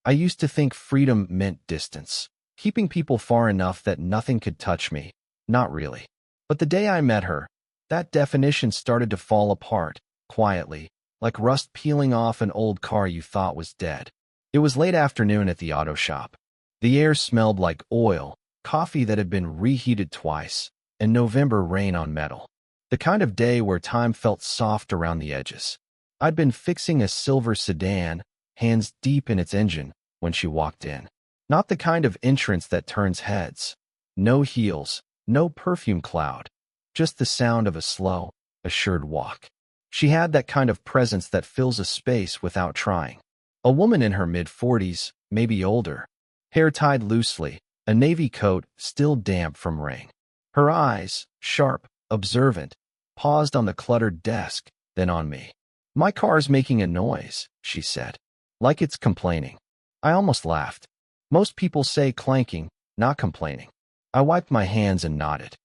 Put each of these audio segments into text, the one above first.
I used to think freedom meant distance, keeping people far enough that nothing could touch me. Not really. But the day I met her, that definition started to fall apart, quietly, like rust peeling off an old car you thought was dead. It was late afternoon at the auto shop. The air smelled like oil, coffee that had been reheated twice, and November rain on metal. The kind of day where time felt soft around the edges. I'd been fixing a silver sedan, hands deep in its engine, when she walked in. Not the kind of entrance that turns heads. No heels, no perfume cloud, just the sound of a slow, assured walk. She had that kind of presence that fills a space without trying. A woman in her mid-40s, maybe older, hair tied loosely, a navy coat still damp from rain. Her eyes, sharp, observant, paused on the cluttered desk, then on me. "My car's making a noise," she said, like it's complaining. I almost laughed. Most people say clanking, not complaining. I wiped my hands and nodded.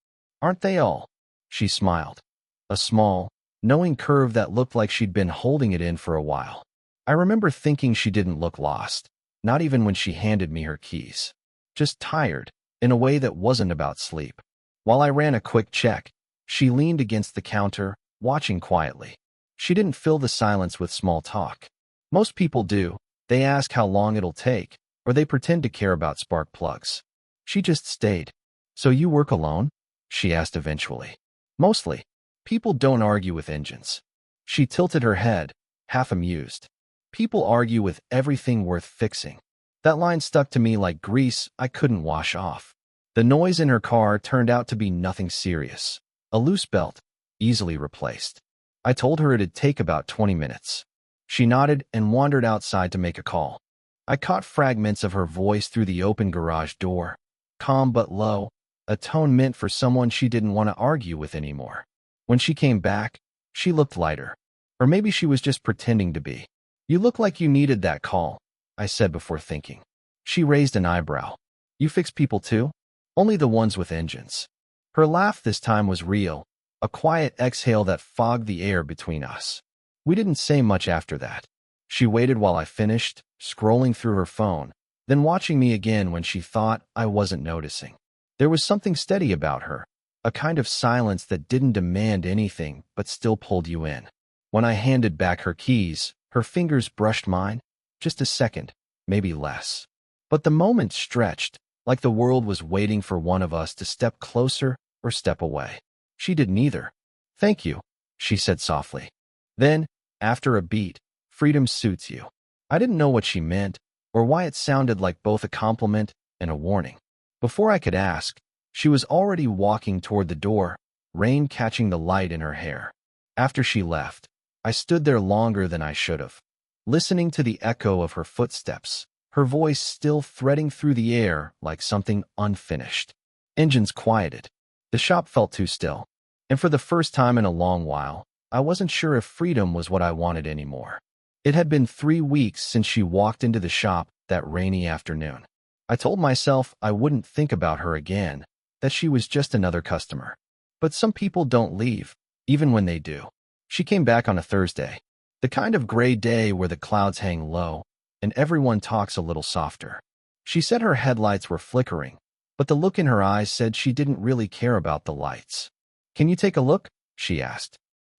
"Aren't they all?" She smiled. A small, knowing curve that looked like she'd been holding it in for a while. I remember thinking she didn't look lost, not even when she handed me her keys. Just tired, in a way that wasn't about sleep. While I ran a quick check, she leaned against the counter, watching quietly. She didn't fill the silence with small talk. Most people do. They ask how long it'll take, or they pretend to care about spark plugs. She just stayed. "So you work alone?" she asked eventually. "Mostly. People don't argue with engines." She tilted her head, half amused. "People argue with everything worth fixing." That line stuck to me like grease I couldn't wash off. The noise in her car turned out to be nothing serious. A loose belt, easily replaced. I told her it'd take about 20 minutes. She nodded and wandered outside to make a call. I caught fragments of her voice through the open garage door. Calm but low, a tone meant for someone she didn't want to argue with anymore. When she came back, she looked lighter. Or maybe she was just pretending to be. "You look like you needed that call," I said before thinking. She raised an eyebrow. "You fix people too?" "Only the ones with engines." Her laugh this time was real, a quiet exhale that fogged the air between us. We didn't say much after that. She waited while I finished, scrolling through her phone, then watching me again when she thought I wasn't noticing. There was something steady about her, a kind of silence that didn't demand anything but still pulled you in. When I handed back her keys, her fingers brushed mine. Just a second, maybe less. But the moment stretched, like the world was waiting for one of us to step closer or step away. She did neither. "Thank you," she said softly. Then, after a beat, "Freedom suits you." I didn't know what she meant, or why it sounded like both a compliment and a warning. Before I could ask, she was already walking toward the door, rain catching the light in her hair. After she left, I stood there longer than I should have, listening to the echo of her footsteps, her voice still threading through the air like something unfinished. Engines quieted. The shop felt too still, and for the first time in a long while, I wasn't sure if freedom was what I wanted anymore. It had been 3 weeks since she walked into the shop that rainy afternoon. I told myself I wouldn't think about her again, that she was just another customer. But some people don't leave, even when they do. She came back on a Thursday, the kind of gray day where the clouds hang low and everyone talks a little softer. She said her headlights were flickering, but the look in her eyes said she didn't really care about the lights. "Can you take a look?" she asked.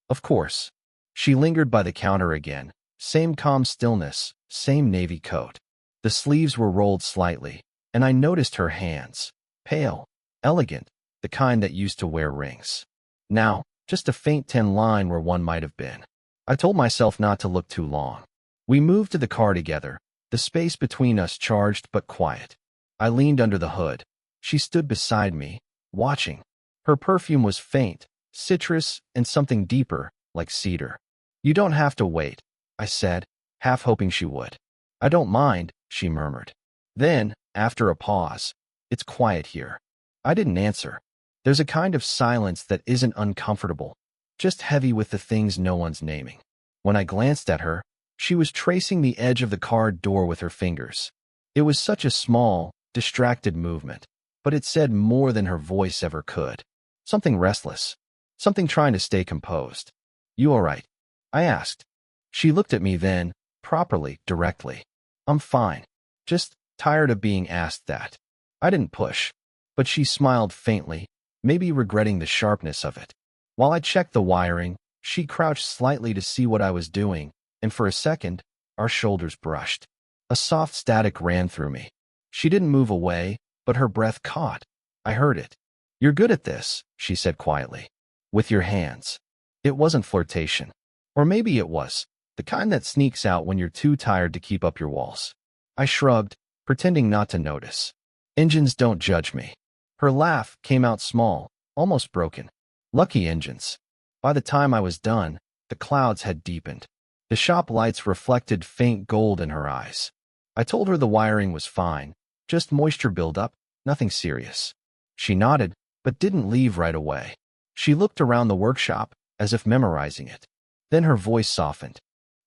Of course. She lingered by the counter again. Same calm stillness, same navy coat. The sleeves were rolled slightly, and I noticed her hands. Pale, elegant, the kind that used to wear rings. Now, just a faint tan line where one might have been. I told myself not to look too long. We moved to the car together, the space between us charged but quiet. I leaned under the hood. She stood beside me, watching. Her perfume was faint, citrus, and something deeper, like cedar. "You don't have to wait," I said, half hoping she would. "I don't mind," she murmured. Then, after a pause, "It's quiet here." I didn't answer. There's a kind of silence that isn't uncomfortable, just heavy with the things no one's naming. When I glanced at her, she was tracing the edge of the car door with her fingers. It was such a small, distracted movement, but it said more than her voice ever could. Something restless, something trying to stay composed. "You all right?" I asked. She looked at me then, properly, directly. "I'm fine." Just tired of being asked that. I didn't push, but she smiled faintly, maybe regretting the sharpness of it. While I checked the wiring, she crouched slightly to see what I was doing, and for a second, our shoulders brushed. A soft static ran through me. She didn't move away, but her breath caught. I heard it. "You're good at this," she said quietly. "With your hands." It wasn't flirtation. Or maybe it was, the kind that sneaks out when you're too tired to keep up your walls. I shrugged, pretending not to notice. "Engines don't judge me." Her laugh came out small, almost broken. Lucky engines. By the time I was done, the clouds had deepened. The shop lights reflected faint gold in her eyes. I told her the wiring was fine, just moisture buildup, nothing serious. She nodded, but didn't leave right away. She looked around the workshop, as if memorizing it. Then her voice softened.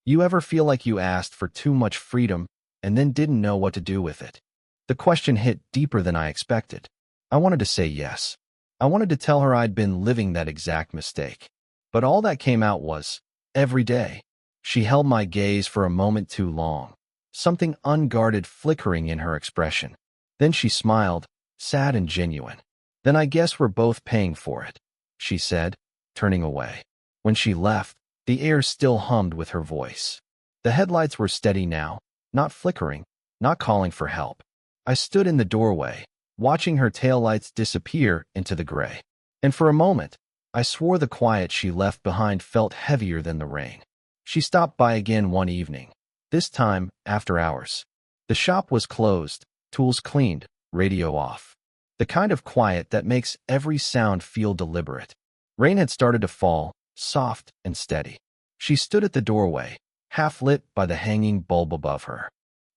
"You ever feel like you asked for too much freedom and then didn't know what to do with it?" The question hit deeper than I expected. I wanted to say yes. I wanted to tell her I'd been living that exact mistake. But all that came out was, every day. She held my gaze for a moment too long, something unguarded flickering in her expression. Then she smiled, sad and genuine. "Then I guess we're both paying for it," she said, turning away. When she left, the air still hummed with her voice. The headlights were steady now, not flickering, not calling for help. I stood in the doorway, watching her taillights disappear into the gray. And for a moment, I swore the quiet she left behind felt heavier than the rain. She stopped by again one evening, this time after hours. The shop was closed, tools cleaned, radio off. The kind of quiet that makes every sound feel deliberate. Rain had started to fall, soft and steady. She stood at the doorway, half lit by the hanging bulb above her.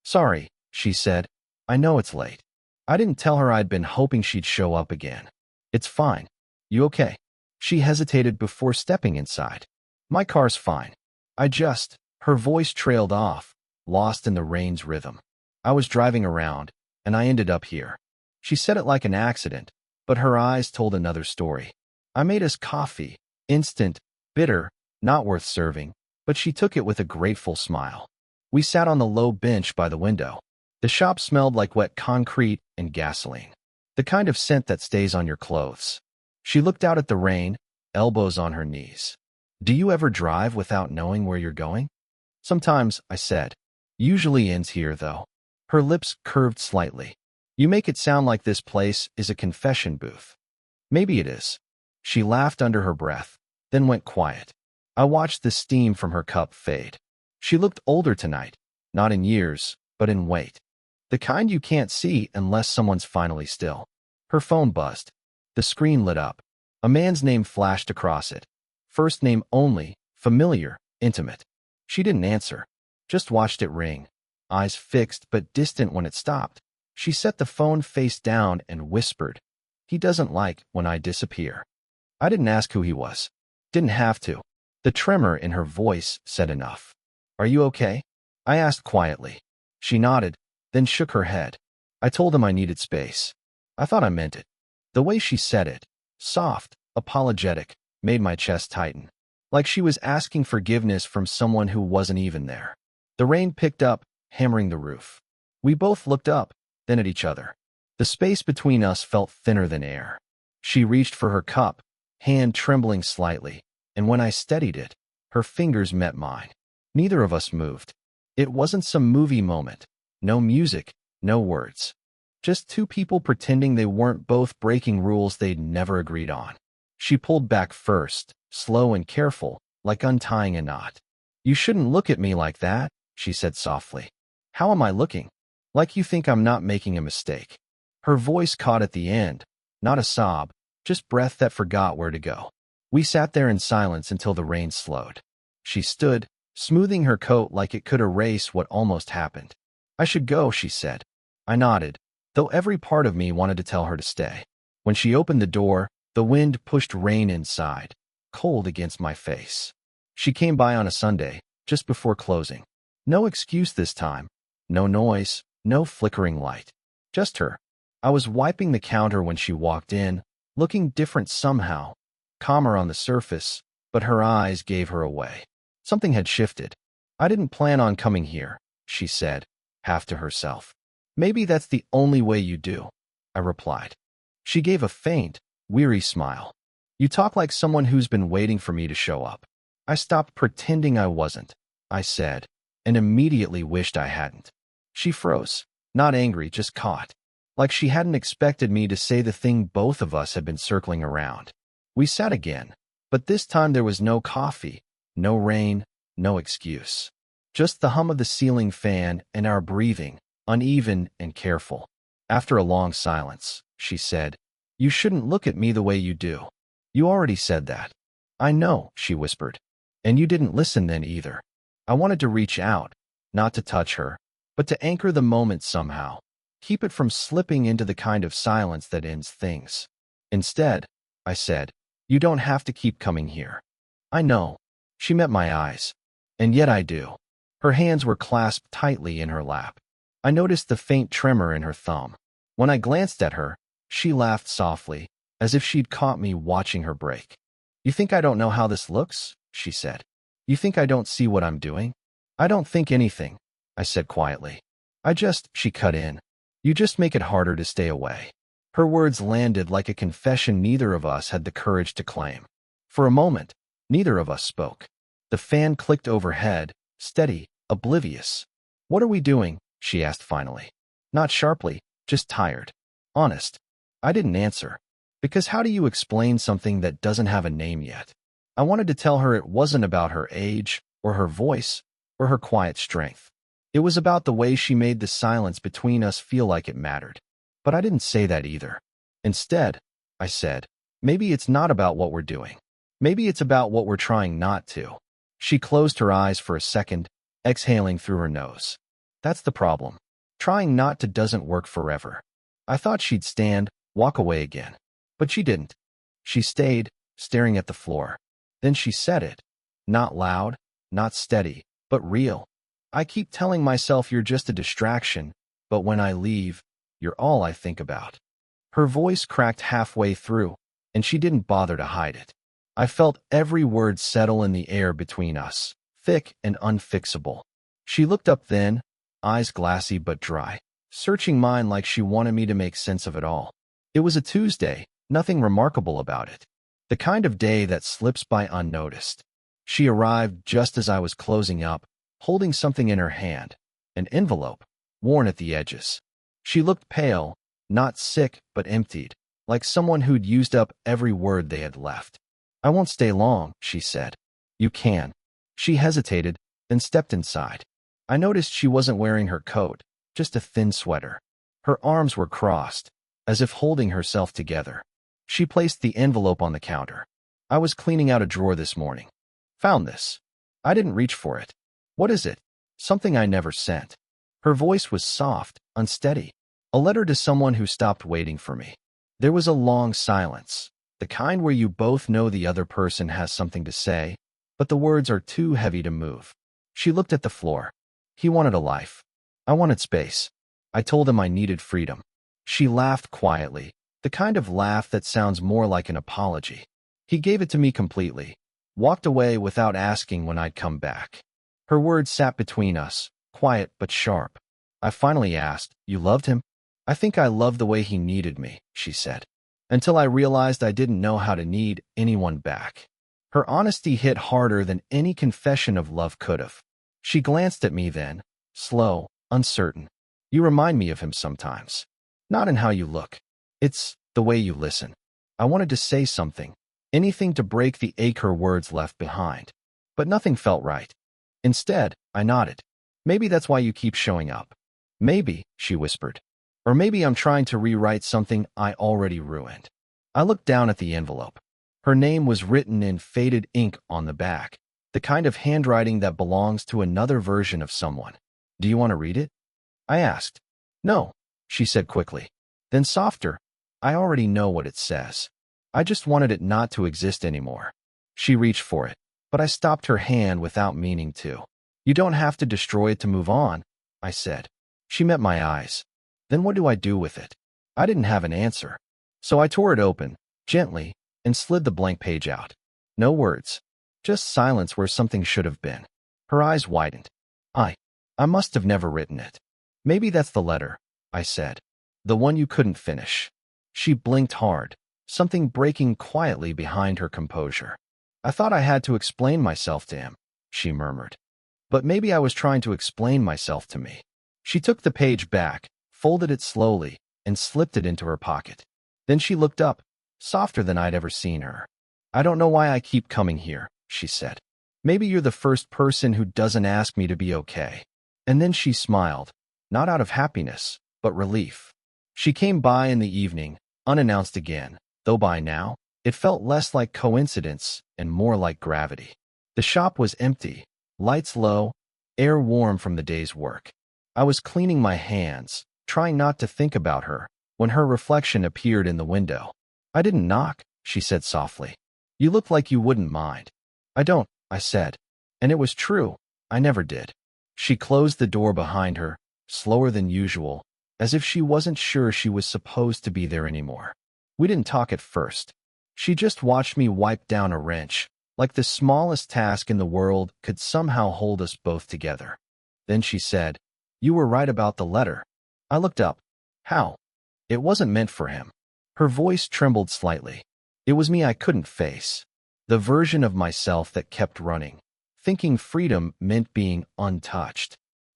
"Sorry," she said. "I know it's late." I didn't tell her I'd been hoping she'd show up again. "It's fine. You okay?" She hesitated before stepping inside. "My car's fine. Her voice trailed off, lost in the rain's rhythm. "I was driving around, and I ended up here." She said it like an accident, but her eyes told another story. "I made us coffee, instant, bitter, not worth serving," but she took it with a grateful smile. We sat on the low bench by the window. The shop smelled like wet concrete and gasoline, the kind of scent that stays on your clothes. She looked out at the rain, elbows on her knees. "Do you ever drive without knowing where you're going?" "Sometimes," I said. "Usually ends here, though." Her lips curved slightly. "You make it sound like this place is a confession booth." "Maybe it is." She laughed under her breath, then went quiet. I watched the steam from her cup fade. She looked older tonight, not in years, but in weight. The kind you can't see unless someone's finally still. Her phone buzzed. The screen lit up. A man's name flashed across it. First name only, familiar, intimate. She didn't answer, just watched it ring, eyes fixed but distant when it stopped. She set the phone face down and whispered, "He doesn't like when I disappear." I didn't ask who he was. Didn't have to. The tremor in her voice said enough. "Are you okay?" I asked quietly. She nodded, then shook her head. I told him I needed space. I thought I meant it. The way she said it, soft, apologetic, made my chest tighten, like she was asking forgiveness from someone who wasn't even there. The rain picked up, hammering the roof. We both looked up, then at each other. The space between us felt thinner than air. She reached for her cup, hand trembling slightly, and when I steadied it, her fingers met mine. Neither of us moved. It wasn't some movie moment. No music, no words. Just two people pretending they weren't both breaking rules they'd never agreed on. She pulled back first, slow and careful, like untying a knot. "You shouldn't look at me like that," she said softly. "How am I looking?" "Like you think I'm not making a mistake." Her voice caught at the end, not a sob, just breath that forgot where to go. We sat there in silence until the rain slowed. She stood, smoothing her coat like it could erase what almost happened. "I should go," she said. I nodded, though every part of me wanted to tell her to stay. When she opened the door, the wind pushed rain inside, cold against my face. She came by on a Sunday, just before closing. No excuse this time. No noise, no flickering light. Just her. I was wiping the counter when she walked in, looking different somehow, calmer on the surface, but her eyes gave her away. Something had shifted. "I didn't plan on coming here," she said, half to herself. Maybe that's the only way you do, I replied. She gave a faint, weary smile. You talk like someone who's been waiting for me to show up. I stopped pretending I wasn't, I said, and immediately wished I hadn't. She froze, not angry, just caught, like she hadn't expected me to say the thing both of us had been circling around. We sat again, but this time there was no coffee, no rain, no excuse. Just the hum of the ceiling fan and our breathing, uneven and careful. After a long silence, she said, "You shouldn't look at me the way you do. You already said that." "I know," she whispered. "And you didn't listen then either." I wanted to reach out, not to touch her, but to anchor the moment somehow, keep it from slipping into the kind of silence that ends things. Instead, I said, "You don't have to keep coming here." "I know." She met my eyes. "And yet I do." Her hands were clasped tightly in her lap. I noticed the faint tremor in her thumb. When I glanced at her, she laughed softly, as if she'd caught me watching her break. "You think I don't know how this looks?" she said. "You think I don't see what I'm doing?" "I don't think anything," I said quietly. She cut in. "You just make it harder to stay away." Her words landed like a confession neither of us had the courage to claim. For a moment, neither of us spoke. The fan clicked overhead, steady, oblivious. "What are we doing?" she asked finally. Not sharply, just tired. Honest. I didn't answer. Because how do you explain something that doesn't have a name yet? I wanted to tell her it wasn't about her age, or her voice, or her quiet strength. It was about the way she made the silence between us feel like it mattered. But I didn't say that either. Instead, I said, "Maybe it's not about what we're doing. Maybe it's about what we're trying not to." She closed her eyes for a second, exhaling through her nose. "That's the problem. Trying not to doesn't work forever." I thought she'd stand, walk away again. But she didn't. She stayed, staring at the floor. Then she said it. Not loud, not steady, but real. "I keep telling myself you're just a distraction, but when I leave, you're all I think about." Her voice cracked halfway through, and she didn't bother to hide it. I felt every word settle in the air between us, thick and unfixable. She looked up then, eyes glassy but dry, searching mine like she wanted me to make sense of it all. It was a Tuesday, nothing remarkable about it. The kind of day that slips by unnoticed. She arrived just as I was closing up, holding something in her hand, an envelope, worn at the edges. She looked pale, not sick but emptied, like someone who'd used up every word they had left. "I won't stay long," she said. "You can." She hesitated, then stepped inside. I noticed she wasn't wearing her coat, just a thin sweater. Her arms were crossed, as if holding herself together. She placed the envelope on the counter. "I was cleaning out a drawer this morning. Found this." I didn't reach for it. "What is it?" "Something I never sent." Her voice was soft, unsteady. "A letter to someone who stopped waiting for me." There was a long silence, the kind where you both know the other person has something to say, but the words are too heavy to move. She looked at the floor. "He wanted a life. I wanted space. I told him I needed freedom." She laughed quietly, the kind of laugh that sounds more like an apology. "He gave it to me completely. Walked away without asking when I'd come back." Her words sat between us, quiet but sharp. I finally asked, "You loved him?" "I think I loved the way he needed me," she said, "until I realized I didn't know how to need anyone back." Her honesty hit harder than any confession of love could have. She glanced at me then, slow, uncertain. "You remind me of him sometimes. Not in how you look. It's the way you listen." I wanted to say something, anything to break the ache her words left behind. But nothing felt right. Instead, I nodded. "Maybe that's why you keep showing up." "Maybe," she whispered. "Or maybe I'm trying to rewrite something I already ruined." I looked down at the envelope. Her name was written in faded ink on the back, the kind of handwriting that belongs to another version of someone. "Do you want to read it?" I asked. "No," she said quickly. Then softer, "I already know what it says. I just wanted it not to exist anymore." She reached for it, but I stopped her hand without meaning to. "You don't have to destroy it to move on," I said. She met my eyes. "Then what do I do with it?" I didn't have an answer. So I tore it open, gently, and slid the blank page out. No words. Just silence where something should have been. Her eyes widened. I must have never written it. Maybe that's the letter. I said. The one you couldn't finish. She blinked hard, something breaking quietly behind her composure. I thought I had to explain myself to him, she murmured. But maybe I was trying to explain myself to me. She took the page back, folded it slowly, and slipped it into her pocket. Then she looked up, softer than I'd ever seen her. I don't know why I keep coming here, she said. Maybe you're the first person who doesn't ask me to be okay. And then she smiled, not out of happiness, but relief. She came by in the evening, unannounced again, though by now, it felt less like coincidence and more like gravity. The shop was empty, lights low, air warm from the day's work. I was cleaning my hands, trying not to think about her, when her reflection appeared in the window. I didn't knock, she said softly. You look like you wouldn't mind. I don't, I said. And it was true, I never did. She closed the door behind her, slower than usual, as if she wasn't sure she was supposed to be there anymore. We didn't talk at first. She just watched me wipe down a wrench, like the smallest task in the world could somehow hold us both together. Then she said, You were right about the letter. I looked up. How? It wasn't meant for him. Her voice trembled slightly. It was me I couldn't face. The version of myself that kept running, thinking freedom meant being untouched.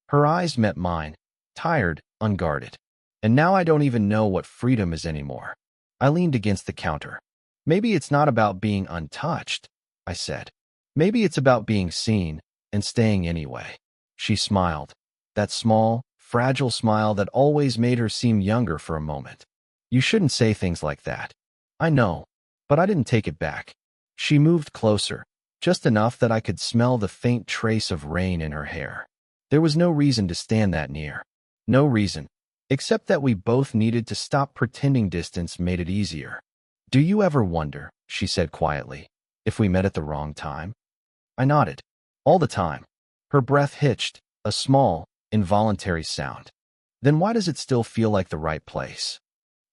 Her eyes met mine, tired, unguarded. And now I don't even know what freedom is anymore. I leaned against the counter. Maybe it's not about being untouched, I said. Maybe it's about being seen and staying anyway. She smiled, that small, fragile smile that always made her seem younger for a moment. You shouldn't say things like that. I know, but I didn't take it back. She moved closer, just enough that I could smell the faint trace of rain in her hair. There was no reason to stand that near. No reason, except that we both needed to stop pretending distance made it easier. Do you ever wonder, she said quietly, if we met at the wrong time? I nodded. All the time. Her breath hitched, a small, involuntary sound. Then why does it still feel like the right place?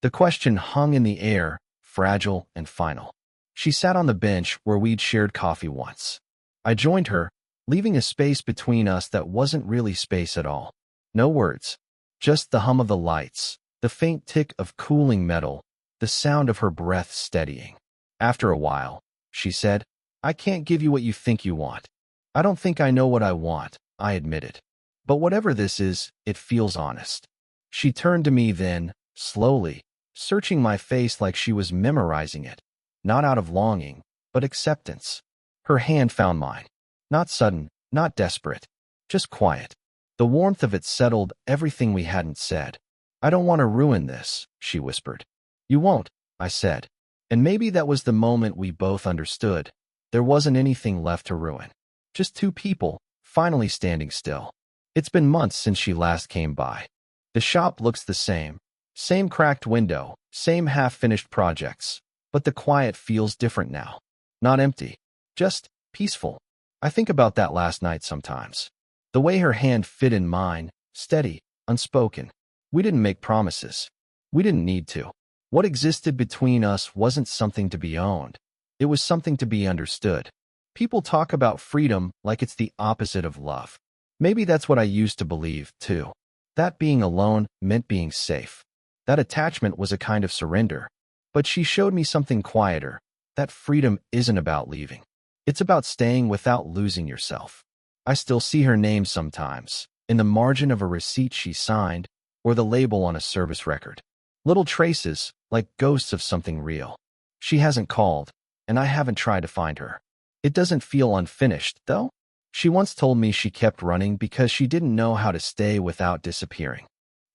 The question hung in the air, fragile and final. She sat on the bench where we'd shared coffee once. I joined her, leaving a space between us that wasn't really space at all. No words. Just the hum of the lights, the faint tick of cooling metal, the sound of her breath steadying. After a while, she said, I can't give you what you think you want. I don't think I know what I want, I admitted. But whatever this is, it feels honest. She turned to me then, slowly, searching my face like she was memorizing it. Not out of longing, but acceptance. Her hand found mine. Not sudden, not desperate, just quiet. The warmth of it settled everything we hadn't said. I don't want to ruin this, she whispered. You won't, I said. And maybe that was the moment we both understood. There wasn't anything left to ruin. Just two people, finally standing still. It's been months since she last came by. The shop looks the same. Same cracked window, same half-finished projects. But the quiet feels different now. Not empty, just peaceful. I think about that last night sometimes. The way her hand fit in mine, steady, unspoken. We didn't make promises. We didn't need to. What existed between us wasn't something to be owned. It was something to be understood. People talk about freedom like it's the opposite of love. Maybe that's what I used to believe, too. That being alone meant being safe. That attachment was a kind of surrender. But she showed me something quieter, that freedom isn't about leaving. It's about staying without losing yourself. I still see her name sometimes, in the margin of a receipt she signed, or the label on a service record. Little traces, like ghosts of something real. She hasn't called, and I haven't tried to find her. It doesn't feel unfinished, though. She once told me she kept running because she didn't know how to stay without disappearing.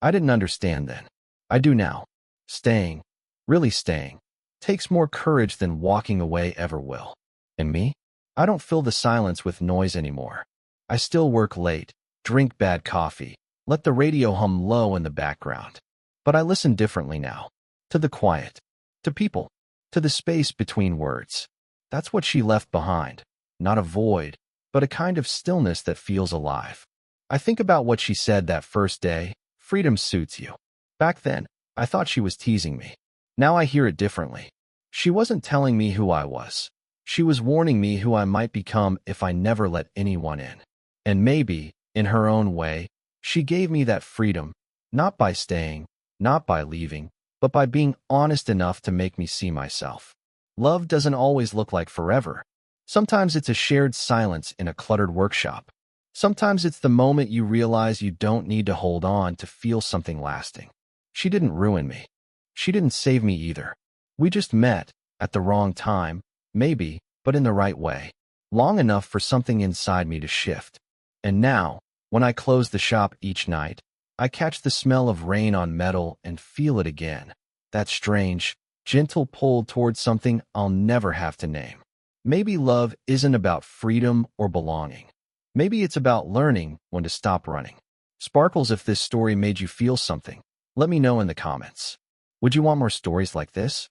I didn't understand then. I do now. Staying, really staying, takes more courage than walking away ever will. And me? I don't fill the silence with noise anymore. I still work late, drink bad coffee, let the radio hum low in the background. But I listen differently now. To the quiet. To people. To the space between words. That's what she left behind. Not a void, but a kind of stillness that feels alive. I think about what she said that first day, freedom suits you. Back then, I thought she was teasing me. Now I hear it differently. She wasn't telling me who I was. She was warning me who I might become if I never let anyone in. And maybe, in her own way, she gave me that freedom, Not by staying, not by leaving, but by being honest enough to make me see myself. Love doesn't always look like forever. Sometimes it's a shared silence in a cluttered workshop. Sometimes it's the moment you realize you don't need to hold on to feel something lasting. She didn't ruin me. She didn't save me either. We just met, at the wrong time, maybe, but in the right way. Long enough for something inside me to shift. And now, when I close the shop each night, I catch the smell of rain on metal and feel it again. That strange, gentle pull towards something I'll never have to name. Maybe love isn't about freedom or belonging. Maybe it's about learning when to stop running. Sparkles, if this story made you feel something, let me know in the comments. Would you want more stories like this?